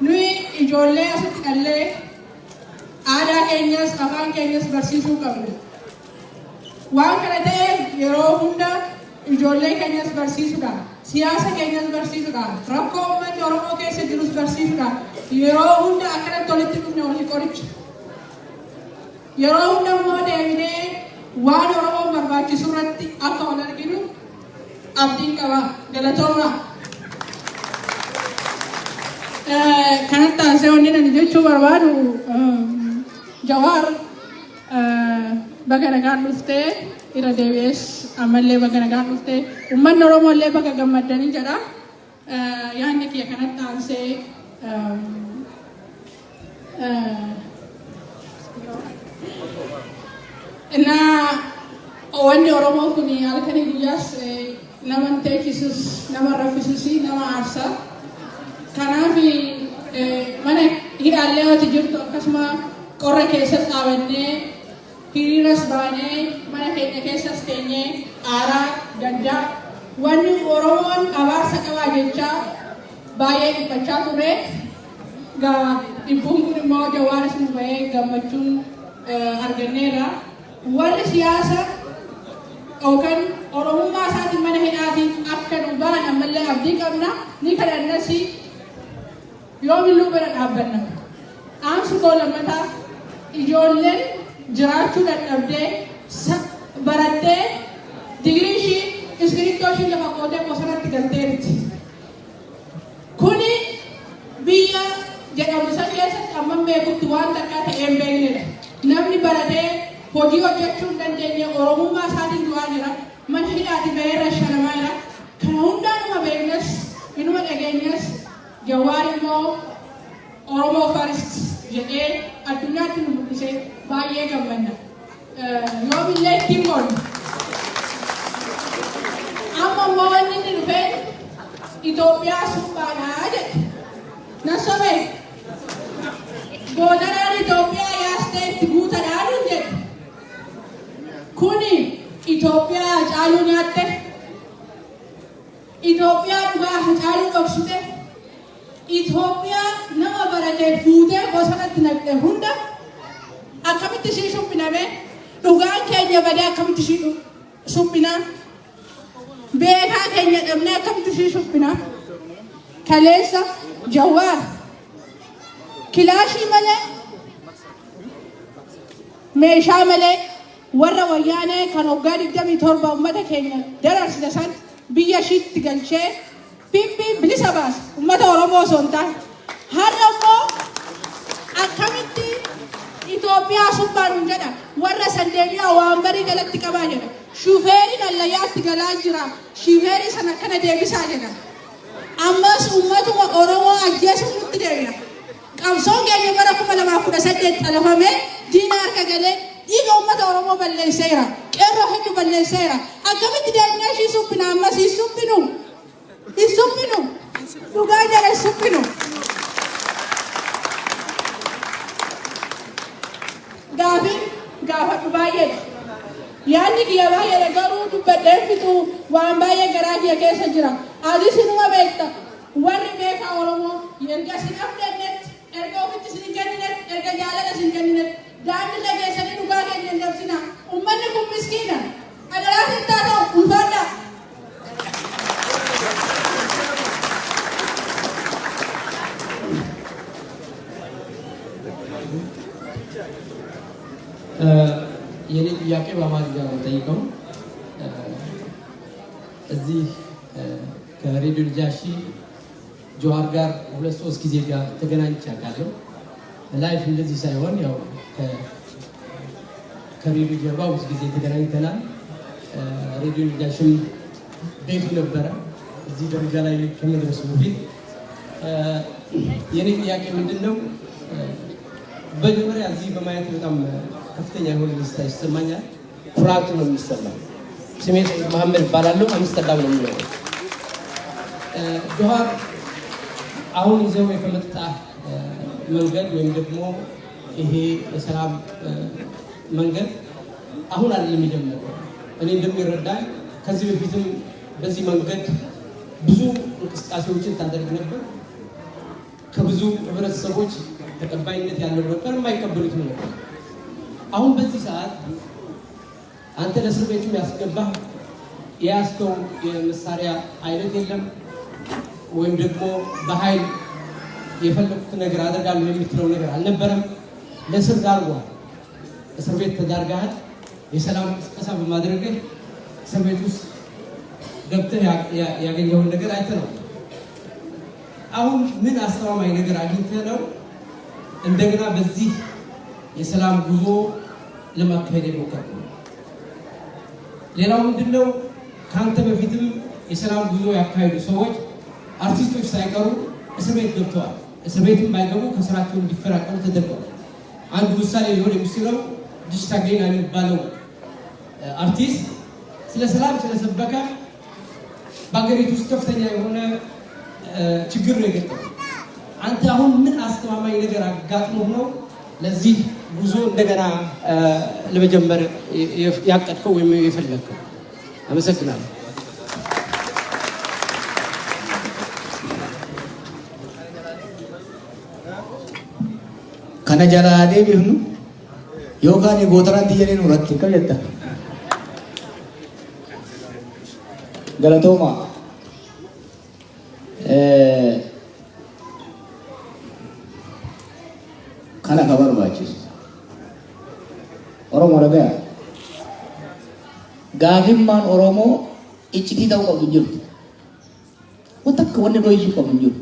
Nuyi ijoollee asitti dhallee aadaa keenyas afaan keenyas barsiisuu qabna. Waan kana ta'eef yeroo hunda ijoollee keenyas barsiisuudhaan siyaasa keenyas barsiisuudhaan rakkoo uummanni Oromoo keessa jirus barsiisuudhaan yeroo hunda akkanatti walitti dhufne walii qoricha. Yeroo hunda immoo deebinee waan Oromoon barbaachisu irratti akka wal arginu abdiin qaba galatooma. Kanatti taasisee wanni ani jechuu barbaadu Jawar baga nagaan dhuftee irra deebi'ees ammallee baga nagaan dhuftee uummanni Oromoo illee baga gammadanii jedha. Yaadni kiyya kanatti taasisee wanni Oromoo kun halkanii guyyaas nama teechisus nama raffisus nama aarsa. Kanaaf mana hidhaallee wati jirtu akkasuma qorra keessatti dhaabannee hiriiras baanee mana keenya keessas teenyee aaraa gaddaa wanni Oromoon abaarsa qabaa jechaa baay'ee dhiphachaa ture. Dhibbuun kun immoo Jawaaris nu bahee gammachuun arganneerra. Warri siyaasa yookaan Oromummaa isaatiin mana hidhaatiin akka nu bahan ammallee abdii qabna ni kadhannas yoomillee bira dhaabbanna. Dhaamsi koo lammataa ijoolleen jiraachuu dadhabdee barattee digirii ishii iskiriiptoo ishii lafa qootee bosonatti galteetti. Kuni biyya jedhamu san keessatti amma beekutti waan takkaa ta'ee hin beeknedha. Namni baratee hojii hojjechuu hin dandeenye Oromummaa isaatiin du'aa jira. Mana hidhaati bahee rashanamaa jira. Kana hundaanuma beeknes inuma dhageenyas Jawaar immoo Oromoo First jedhee addunyaatti nu mul'isee baay'ee gammanna. Yoomillee ittiin boonna. Amma immoo wanni inni dhufee Itoophiyaa suphaadhaa jedhe. Na sobee goodaraan Itoophiyaa yaastee itti guutadhaan hin jedhe. Kuni Itoophiyaa caaluu nyaatte. Itoophiyaa dhugaa caaluu dhoksite. Itoophiyaa nama baratee fuutee bosonatti naqxe hunda akkamitti ishii shubbiname dhugaan keenya badee akkamitti ishii shubbina beekaa keenya dhabnee akkamitti ishii shubbina kaleessa Jawaar kilaashii malee meeshaa malee warra wayyaanee kan waggaa 27 uummata keenya dararsine san biyya ishiitti galchee pippi bilisa baase uummata Oromoo osoo hin taane har'a immoo akkamitti Itoophiyaa subbaanuun jedha warra sandeemiyaa waan barii galatti qabaa jedha shufeeriin allayyaatti galaa jira shufeerii sana akkana deebisaa jedha ammas uummatuma Oromoo ajjeesuun nutti deebi'a qabsoon keenya bara 2018 xalafamee diina harka galee dhiiga uummata Oromoo balleesseera qeerroo hedduu balleesseera akkamitti deemnee ishii subbina ammas hin subbinu dhugaa jala hin subbinu gaafadhu baay'eedha yaadni kiyya baay'eedha garuu dubbadhee fixuu waan baay'ee garaa kiyya keessa jira adis inuma beekta warri beekaa Oromoo erga isin abdannetti erga ofitti isin kenninetti erga jaalala isin kenninetti daandii dhageessanii dhugaa keenya hin dabsina uummanni kun miskiina adaraas hin taata'u ulfaadhaa. የኔ ጥያቄ በአማርኛ ነው ጠይቀው እዚህ ከሬዲዮ ልጃሺ ጆሃር ጋር 2-3 ጊዜ ጋር ተገናኝቼ አውቃለሁ። ላይፍ እንደዚህ ሳይሆን ያው ከሬዲዮ ጀርባ ብዙ ጊዜ ተገናኝተናል። ሬዲዮ ልጃሽም ቤቱ ነበረ እዚህ ደረጃ ላይ ከመድረሱ በፊት የኔ ጥያቄ ምንድነው በመጀመሪያ እዚህ በማየት በጣም ከፍተኛ የሆነ ደስታ ይሰማኛል። ኩራት ነው የሚሰማኝ። ስሜ መሐመድ እባላለሁ። አምስተርዳም ነው የምኖረው። ጆሃር አሁን ይዘው የመጣ መንገድ ወይም ደግሞ ይሄ የሰላም መንገድ አሁን አይደለም የጀመረው። እኔ እንደሚረዳኝ ከዚህ በፊትም በዚህ መንገድ ብዙ እንቅስቃሴዎችን ታደርግ ነበር። ከብዙ ህብረተሰቦች ተቀባይነት ያለው ነበር፣ የማይቀበሉት ነበር። አሁን በዚህ ሰዓት አንተ ለእስር ቤቱ ያስገባህ የያዝከው የመሳሪያ አይነት የለም ወይም ደግሞ በኃይል የፈለኩት ነገር አደርጋለሁ የምትለው ነገር አልነበረም። ለእስር ዳርጓል። እስር ቤት ተዳርጋሃል። የሰላም ቅስቀሳ በማድረግህ እስር ቤት ውስጥ ገብተህ ያገኘውን ነገር አይተህ ነው። አሁን ምን አስተማማኝ ነገር አግኝተህ ነው እንደገና በዚህ የሰላም ጉዞ ለማካሄድ የሞከርኩት? ሌላው ምንድነው ካንተ በፊትም የሰላም ጉዞ ያካሄዱ ሰዎች አርቲስቶች ሳይቀሩ እስር ቤት ገብተዋል። እስር ቤትም ባይገቡ ከስራቸው እንዲፈራቀሉ ተደርገዋል። አንዱ ምሳሌ ሊሆን የሚችለው ዲጂታጌና የሚባለው አርቲስት ስለ ሰላም ስለሰበከ በአገሪቱ ውስጥ ከፍተኛ የሆነ ችግር ነው የገጠመው። አንተ አሁን ምን አስተማማኝ ነገር አጋጥሞ ነው ለዚህ ጉዞ እንደገና ለመጀመር ያቀድከው ወይም የፈለግከው? አመሰግናለሁ። kana jalaa deebifnu yookaan gootaraan tiyyanii nurratti akka jetta galatooma kana ka barbaachisu Oromoo dhagaya gaafimmaan Oromoo iccitii ta'uu qabu jirtu wanta akka wanni dho'isuu qabu jiru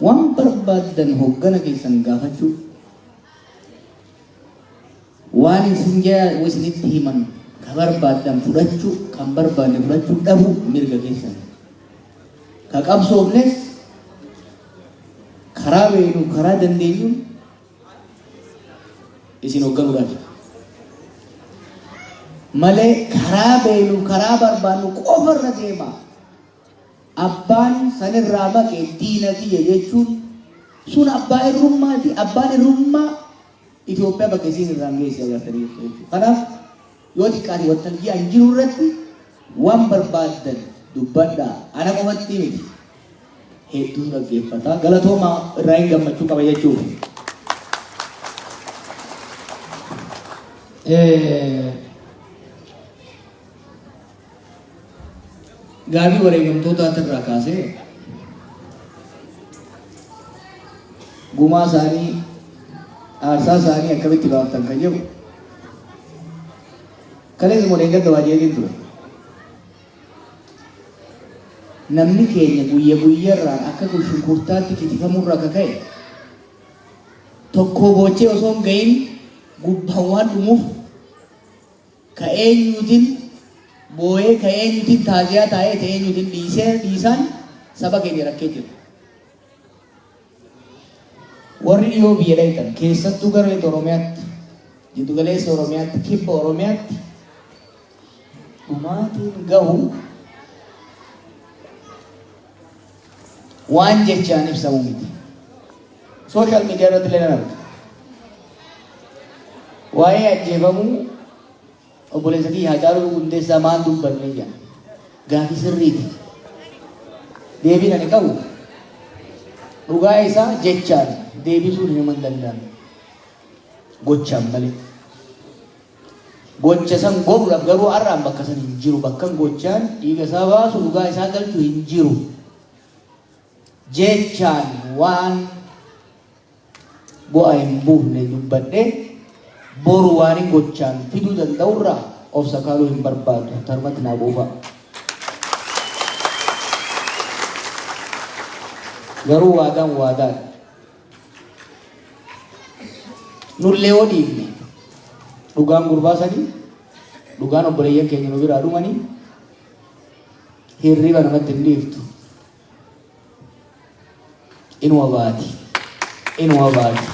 waan barbaadan hoggana keessan gaafachuu waan isin isinitti himan ka barbaadan fudhachuu kan barbaanne fudhachuu dhabu mirga keessan ka qabsoofnes karaa beeknu karaa dandeenyu isin hogganuudhaaf malee karaa beeknu karaa barbaannu qofarra deemaa abbaan sanirraa maqee diinati jechuun sun abbaa irrummaati. Abbaan irrummaa Itoophiyaa bakka isiin irraan geesse agartanii jechuudha. Kanaaf yoo xiqqaate waltajjii an jiru irratti waan barbaadan dubbadhaa. Ana qofatti miti hedduu dhaggeeffataa galatooma irraa hin gammachuu qaba jechuudha. Gaabii wareegamtoota irraa kaasee gumaa isaanii Arsasani akkamitti baaftan kan jedhu kaleessa moo eeggadda waa jeetiin ture. Namni keenya guyya guyyarraan akka shunkurtaatti kitifamurra akka ka'e tokko boochee osoo hin gahin gubbaan waan dhumuuf ka eenyuutiin boo'ee ka eenyuutiin taaziyaa taa'ee ta eenyuutiin dhiisaan saba keenya rakkee jiru. Warri dhiyoo biyya dheetan keessattuu gara lixa Oromiyaatti, jiddu galeessa Oromiyaatti, kibba Oromiyaatti dhumaatiin gahu waan jechaan ibsamu miti. Social media irratti illee nan arga. Waa'ee ajjeefamuu obboleessa kiyya Haacaaluu Hundeessaa maal dubbanne jedha. Gaafii sirriiti. Deebiin ani qabu dhugaa isaa jechaan deebisuun hin danda'amu. Gochaan malee. Gocha san godhuudhaaf garuu har'aan bakka san hin jiru. Bakkan gochaan dhiiga isaa baasu dhugaa isaa galchu hin jiru. Jechaan waan bu'aa hin buufne dubbadhee boru waan hin gochaan fiduu danda'urraa of sakaaluu hin barbaadu. Tarmatti naa buufa. Garuu waadaan waadaan. Nullee yoo dhiifne dhugaan gurbaasanii dhugaan obboleeyyan keenya nu biraa dhumanii hirriba namatti hin dhiiftu. Inuma baati. Inuma baati.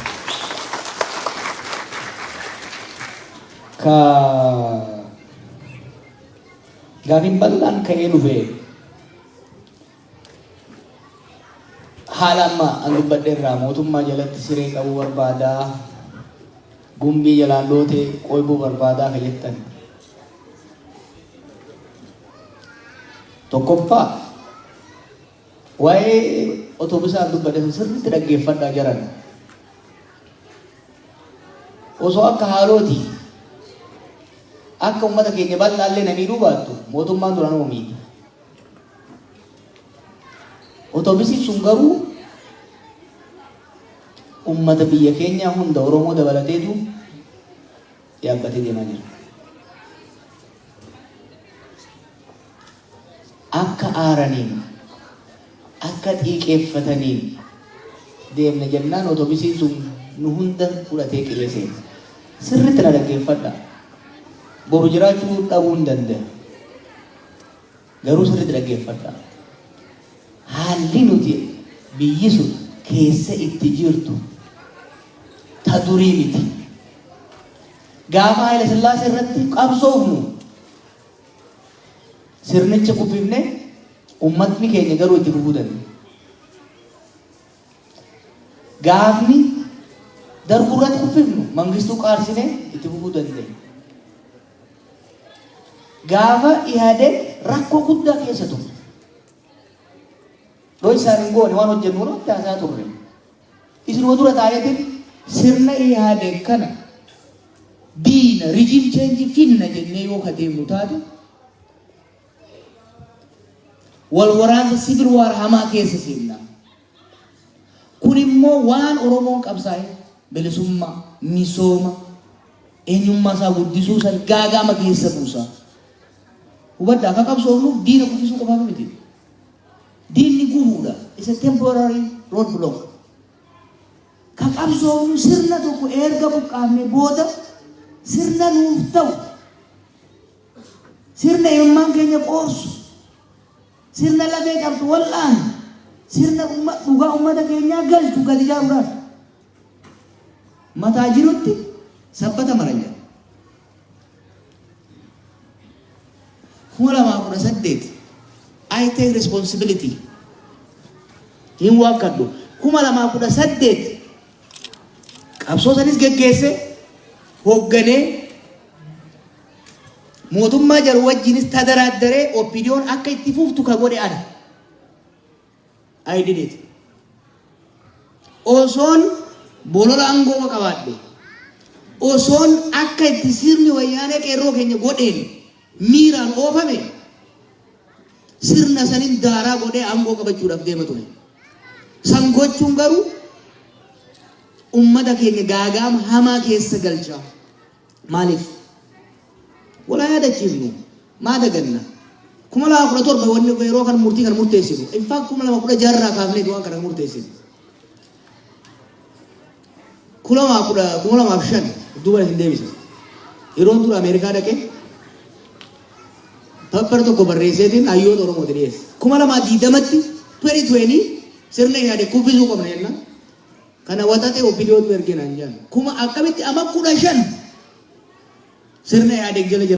Gaafiin bal'aan ka'ee dhufee haala amma an dubbadhe irraa mootummaa jalatti siree qabuu barbaadaa gumbii jalaan lootee qoybuu barbaadaa ka jettan tokkoffaa waa'ee otobusaan dubbadhe sirriitti dhaggeeffadhaa jiran osoo akka haalooti akka ummata keenya bal'aallee na miidhuu baattu mootummaan duraan oomiidha. Otobisiin sun garuu ummata biyya keenya hunda Oromoo dabalateetu yaabbatee deemaa jira. Akka aaraniin akka xiiqeeffataniin deemna jennaan otobisiin sun nu hunda fudhatee qilleensee sirriitti na dhaggeeffadha. Boru jiraachuu dhabuu hin danda'a. Garuu sirriitti dhaggeeffadha. Haalli nuti biyyi sun keessa itti jirtu ta durii miti. Gaafa Haayile Sillaasee irratti qabsoofnu sirnicha kuffifne ummatni keenya garuu itti fufuu danda'a. Gaafni darbuu irratti kuffifnu Mangistuu qaarsine itti fufuu danda'a. Gaafa Ihaadeg rakkoo guddaa keessa ture. Doi isaan goone waan hojjennu waan taasaa turre. Isinuma dura taa'eetiin sirna Ihaadeg kana diina rijiim cheenjii finna jennee yoo kadeemnu taate wal waraansa sibil waar hamaa keessa seenna. Kun immoo waan Oromoon qabsaa'e bilisummaa, misooma, eenyummaa isaa guddisuu san gaagama keessa buusa. Hubaddaa akka qabsoofnu diina guddisuu qofaaf miti. Diinni gubuudha. It's a temporary roadblock. Ka qabsoofnu sirna tokko erga buqqaafne booda sirna nuuf ta'u. Sirna eenyummaan keenya qoorsu. Sirna lafee qabdu wal'aan. Sirna dhugaa uummata keenyaa galchu gadi ijaaruudhaan. Mataa jirutti sabbata maranya. 2018 I take responsibility. Hin wakkadhu 2018 qabsoo sanis geggeesse hoogganee mootummaa jaru wajjinis tadaraaddaree opiniyoon akka itti fuftu ka godhe ana. I did it. Osoon bolola aangoo qabaadhe. Osoon akka itti sirni wayyaanee qeerroo keenya godheen miiraan oofame sirna sanin daaraa godhee aangoo qabachuudhaaf deema ture. San gochuun garuu ummata keenya gaagaama hamaa keessa galcha. Maaliif? Walaa yaadachiifnu maa daganna. Kuma lama kudha torba wanni yeroo kan murtii kan murteessinu. In fact kuma lama kudha jaarraa kaafnee waan kana murteessinu. Kuma lama shan duuba hin deebisan. Yeroon dura Ameerikaa dhaqee pappar tokko barreesseetiin hayyoota Oromooti dhiyeesse. Kuma lama diidamatti 2020 sirna yaade kubbisuu qabna jenna. Kana waxaxee opiidiyootu ergee naan jedhan. Kuma akkamitti ama 15 sirna yaade jala